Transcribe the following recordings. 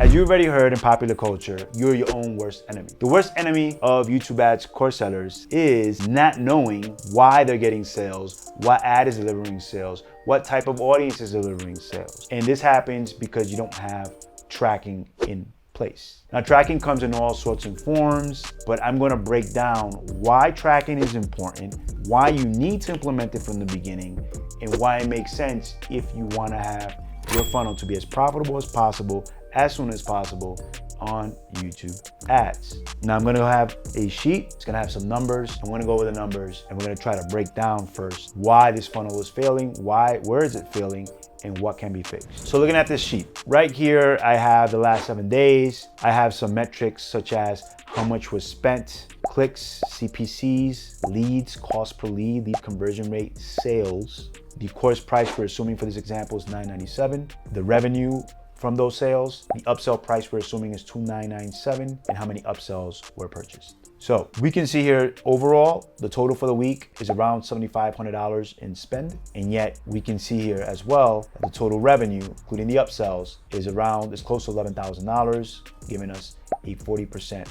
As you've already heard in popular culture, you're your own worst enemy. The worst enemy of YouTube ads course sellers is not knowing why they're getting sales, what ad is delivering sales, what type of audience is delivering sales. And this happens because you don't have tracking in place. Now, tracking comes in all sorts of forms, but I'm going to break down why tracking is important, why you need to implement it from the beginning, and why it makes sense if you want to have your funnel to be as profitable as possible, as soon as possible on YouTube ads. Now I'm gonna have a sheet, it's gonna have some numbers. I'm gonna go over the numbers and we're gonna try to break down first why this funnel is failing, where is it failing, and what can be fixed. So looking at this sheet, right here I have the last 7 days. I have some metrics such as how much was spent, clicks, CPCs, leads, cost per lead, lead conversion rate, sales. The course price we're assuming for this example is $9.97. The revenue from those sales, the upsell price we're assuming is $2,997, and how many upsells were purchased. So we can see here overall, the total for the week is around $7,500 in spend. And yet we can see here as well, that the total revenue, including the upsells, is close to $11,000, giving us a 40%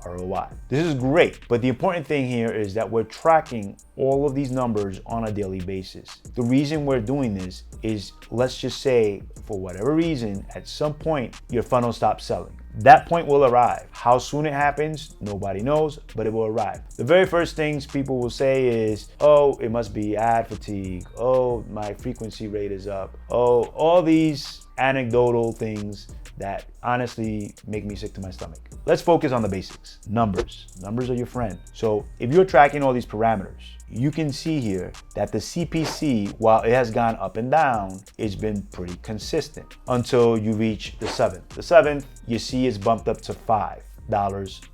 ROI. This is great, but the important thing here is that we're tracking all of these numbers on a daily basis. The reason we're doing this is, let's just say, for whatever reason, at some point, your funnel stops selling. That point will arrive. How soon it happens, nobody knows, but it will arrive. The very first things people will say is, oh, it must be ad fatigue. Oh, my frequency rate is up. Oh, all these anecdotal things that honestly make me sick to my stomach. Let's focus on the basics. Numbers. Numbers are your friend. So if you're tracking all these parameters, you can see here that the CPC, while it has gone up and down, it's been pretty consistent until you reach the 7th. The 7th, you see it's bumped up to $5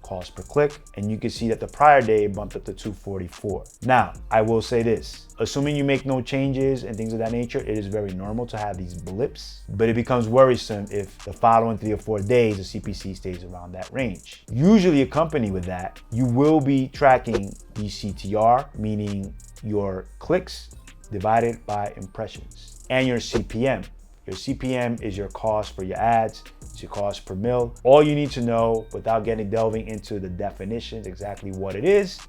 cost per click, and you can see that the prior day bumped up to $244. Now, I will say this, assuming you make no changes and things of that nature, it is very normal to have these blips, but it becomes worrisome if the following 3 or 4 days, the CPC stays around that range. Usually accompanied with that, you will be tracking the CTR, meaning your clicks divided by impressions, and your CPM. Your CPM is your cost for your ads, it's your cost per mil. All you need to know, without delving into the definitions, exactly what it is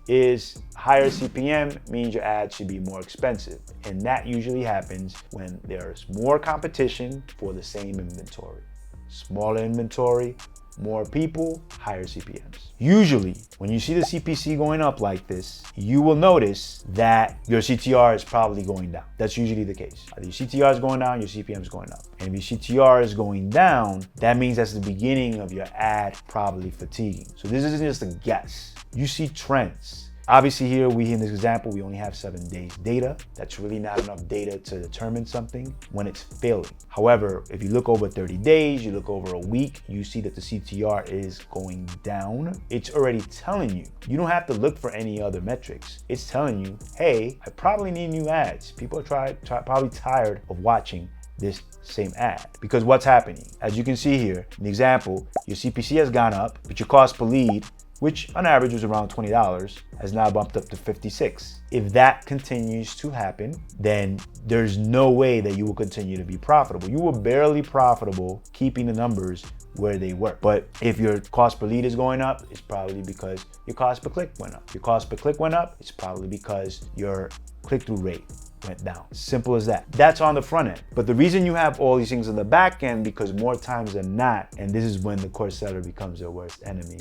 higher CPM means your ad should be more expensive. And that usually happens when there's more competition for the same inventory. Smaller inventory, more people, higher CPMs. Usually, when you see the CPC going up like this, you will notice that your CTR is probably going down. That's usually the case. Either your CTR is going down, your CPM is going up. And if your CTR is going down, that means that's the beginning of your ad probably fatiguing. So this isn't just a guess. You see trends. Obviously here, in this example, we only have 7 days data. That's really not enough data to determine something when it's failing. However, if you look over 30 days, you look over a week, you see that the CTR is going down. It's already telling you. You don't have to look for any other metrics. It's telling you, hey, I probably need new ads. People are probably tired of watching this same ad. Because what's happening? As you can see here, in the example, your CPC has gone up, but your cost per lead, which on average was around $20, has now bumped up to $56. If that continues to happen, then there's no way that you will continue to be profitable. You were barely profitable keeping the numbers where they were. But if your cost per lead is going up, it's probably because your cost per click went up. Your cost per click went up, it's probably because your click-through rate went down. Simple as that. That's on the front end. But the reason you have all these things on the back end, because more times than not, and this is when the course seller becomes your worst enemy,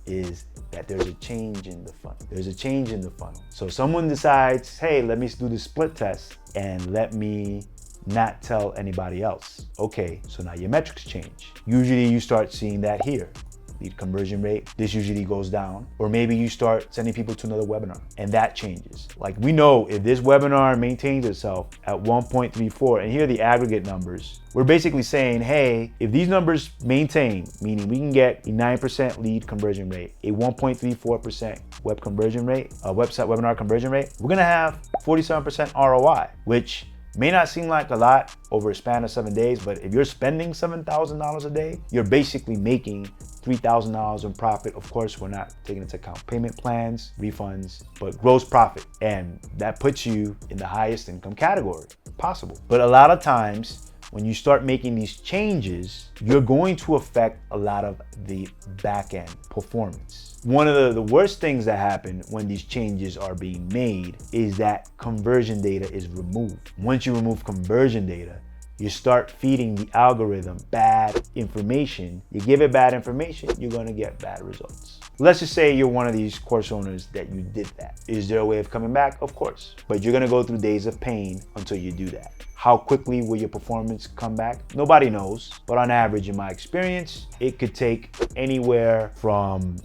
is that there's a change in the funnel. There's a change in the funnel. So someone decides, hey, let me do the split test and let me not tell anybody else. Okay, so now your metrics change. Usually you start seeing that here. Lead conversion rate, this usually goes down. Or maybe you start sending people to another webinar and that changes. Like we know if this webinar maintains itself at 1.34, and here are the aggregate numbers, we're basically saying, hey, if these numbers maintain, meaning we can get a 9% lead conversion rate, a 1.34% web conversion rate, a website webinar conversion rate, we're gonna have 47% ROI, which may not seem like a lot over a span of 7 days, but if you're spending $7,000 a day, you're basically making $3,000 in profit. Of course, we're not taking into account payment plans, refunds, but gross profit. And that puts you in the highest income category possible. But a lot of times, when you start making these changes, you're going to affect a lot of the back-end performance. One of the worst things that happen when these changes are being made is that conversion data is removed. Once you remove conversion data, you start feeding the algorithm bad information. You give it bad information, you're gonna get bad results. Let's just say you're one of these course owners that you did that. Is there a way of coming back? Of course, but you're gonna go through days of pain until you do that. How quickly will your performance come back? Nobody knows, but on average, in my experience, it could take anywhere from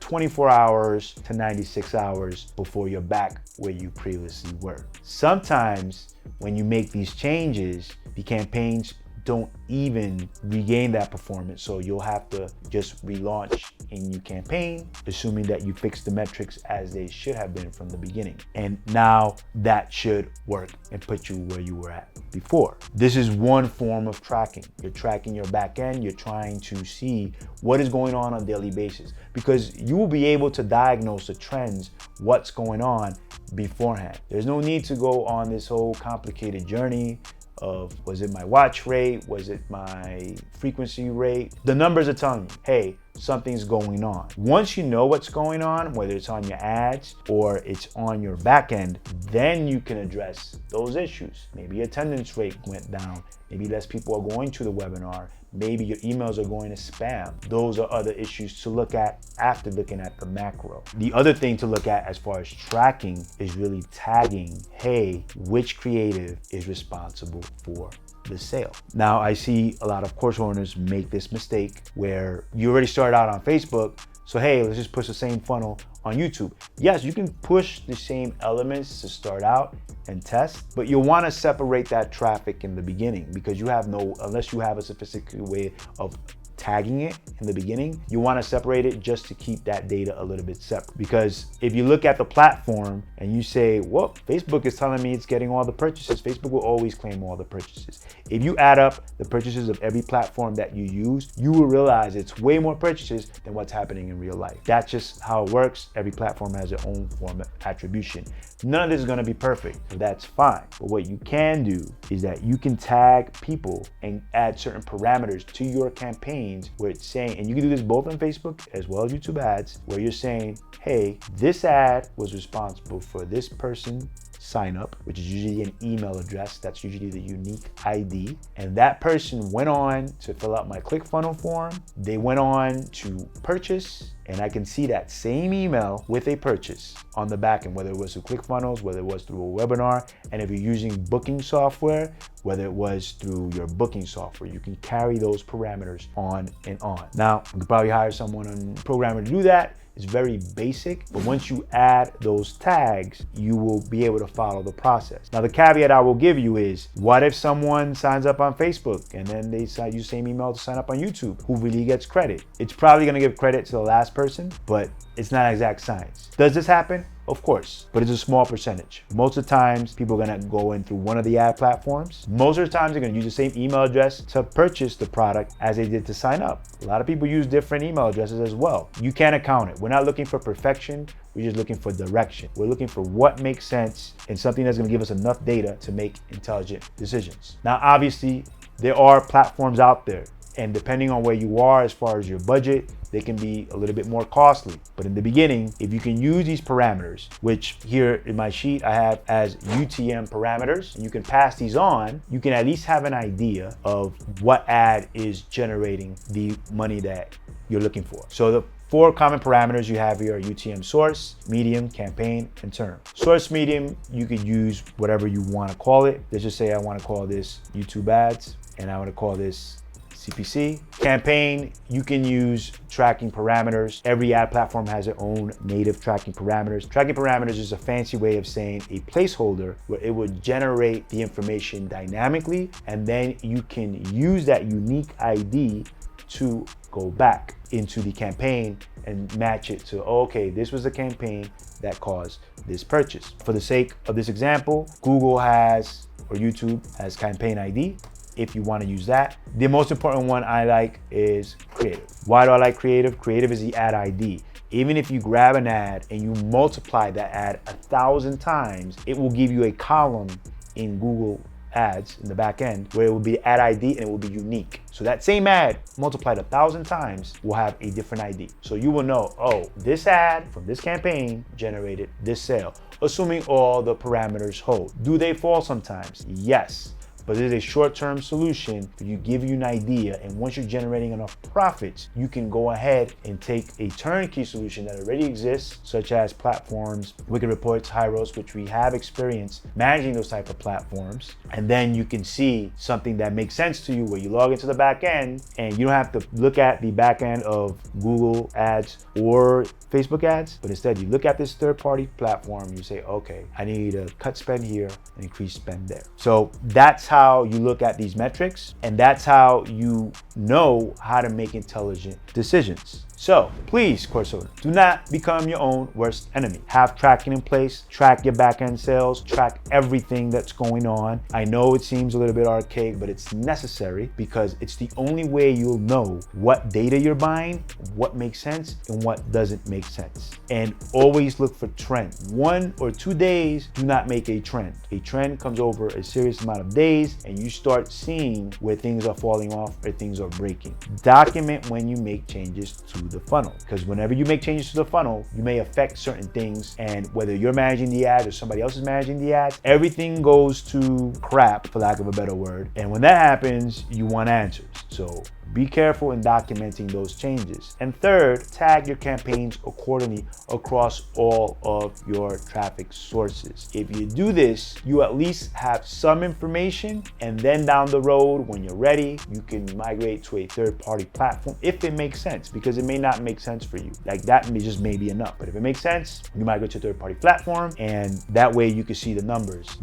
24 hours to 96 hours before you're back where you previously were. Sometimes when you make these changes, the campaigns don't even regain that performance. So you'll have to just relaunch a new campaign, assuming that you fix the metrics as they should have been from the beginning. And now that should work and put you where you were at before. This is one form of tracking. You're tracking your back end. You're trying to see what is going on a daily basis, because you will be able to diagnose the trends, what's going on beforehand. There's no need to go on this whole complicated journey of, was it my watch rate? Was it my frequency rate? The numbers are telling you, hey, something's going on. Once you know what's going on, whether it's on your ads or it's on your back end, then you can address those issues. Maybe attendance rate went down. Maybe less people are going to the webinar. Maybe your emails are going to spam. Those are other issues to look at after looking at the macro. The other thing to look at as far as tracking is really tagging, hey, which creative is responsible for the sale. Now, I see a lot of course owners make this mistake where you already started out on Facebook, so hey, let's just push the same funnel on YouTube. Yes, you can push the same elements to start out and test, but you'll want to separate that traffic in the beginning, because you have unless you have a sophisticated way of tagging it in the beginning, you want to separate it just to keep that data a little bit separate. Because if you look at the platform and you say, well, Facebook is telling me it's getting all the purchases, Facebook will always claim all the purchases. If you add up the purchases of every platform that you use, you will realize it's way more purchases than what's happening in real life. That's just how it works. Every platform has their own form of attribution. None of this is going to be perfect, so that's fine. But what you can do is that you can tag people and add certain parameters to your campaign where it's saying, and you can do this both on Facebook as well as YouTube ads, where you're saying, hey, this ad was responsible for this person sign up, which is usually an email address. That's usually the unique ID. And that person went on to fill out my ClickFunnels form. They went on to purchase, and I can see that same email with a purchase on the back end, whether it was through ClickFunnels, whether it was through a webinar, and if you're using booking software, whether it was through your booking software, you can carry those parameters on and on. Now, you can probably hire someone on programmer to do that. It's very basic, but once you add those tags, you will be able to follow the process. Now, the caveat I will give you is, what if someone signs up on Facebook and then they use the same email to sign up on YouTube? Who really gets credit? It's probably gonna give credit to the last person, but it's not exact science. Does this happen? Of course, but it's a small percentage. Most of the times, people are gonna go in through one of the ad platforms. Most of the times, they're gonna use the same email address to purchase the product as they did to sign up. A lot of people use different email addresses as well. You can't account it. We're not looking for perfection. We're just looking for direction. We're looking for what makes sense and something that's gonna give us enough data to make intelligent decisions. Now, obviously, there are platforms out there, and depending on where you are as far as your budget, they can be a little bit more costly. But in the beginning, if you can use these parameters, which here in my sheet I have as UTM parameters, and you can pass these on, you can at least have an idea of what ad is generating the money that you're looking for. So the 4 common parameters you have here are UTM: source, medium, campaign, and term. Source medium, you could use whatever you want to call it. Let's just say I want to call this YouTube ads, and I want to call this CPC. Campaign, you can use tracking parameters. Every ad platform has their own native tracking parameters. Tracking parameters is a fancy way of saying a placeholder where it would generate the information dynamically, and then you can use that unique ID to go back into the campaign and match it to, oh, okay, this was the campaign that caused this purchase. For the sake of this example, Google has, or YouTube has, campaign ID. If you want to use that. The most important one I like is creative. Why do I like creative? Creative is the ad ID. Even if you grab an ad and you multiply that ad 1,000 times, it will give you a column in Google ads in the back end where it will be ad ID and it will be unique. So that same ad multiplied 1,000 times will have a different ID. So you will know, oh, this ad from this campaign generated this sale, assuming all the parameters hold. Do they fall sometimes? Yes. But it is a short-term solution to give you an idea, and once you're generating enough profits, you can go ahead and take a turnkey solution that already exists, such as platforms, Wicked Reports, Hyros, which we have experience managing those type of platforms, and then you can see something that makes sense to you where you log into the back end and you don't have to look at the back end of Google ads or Facebook ads, but instead you look at this third-party platform, you say, okay, I need to cut spend here and increase spend there. So that's how you look at these metrics, and that's how you know how to make intelligent decisions. So please, course owner, do not become your own worst enemy. Have tracking in place, track your back-end sales, track everything that's going on. I know it seems a little bit archaic, but it's necessary because it's the only way you'll know what data you're buying, what makes sense and what doesn't make sense. And always look for trends. 1 or 2 days do not make a trend. A trend comes over a serious amount of days and you start seeing where things are falling off or things are breaking. Document when you make changes to the funnel, because whenever you make changes to the funnel, you may affect certain things, and whether you're managing the ads or somebody else is managing the ads, everything goes to crap, for lack of a better word. And when that happens, you want answers. So be careful in documenting those changes. And third, tag your campaigns accordingly across all of your traffic sources. If you do this, you at least have some information, and then down the road, when you're ready, you can migrate to a third-party platform if it makes sense, because it may not make sense for you. Like that may be enough. But if it makes sense, you migrate to a third-party platform, and that way you can see the numbers.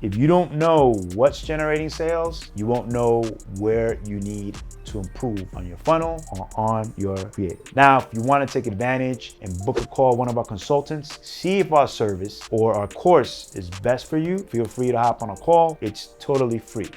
If you don't know what's generating sales, you won't know where you need to improve on your funnel or on your creative. Now, if you want to take advantage and book a call with one of our consultants, see if our service or our course is best for you, feel free to hop on a call. It's totally free.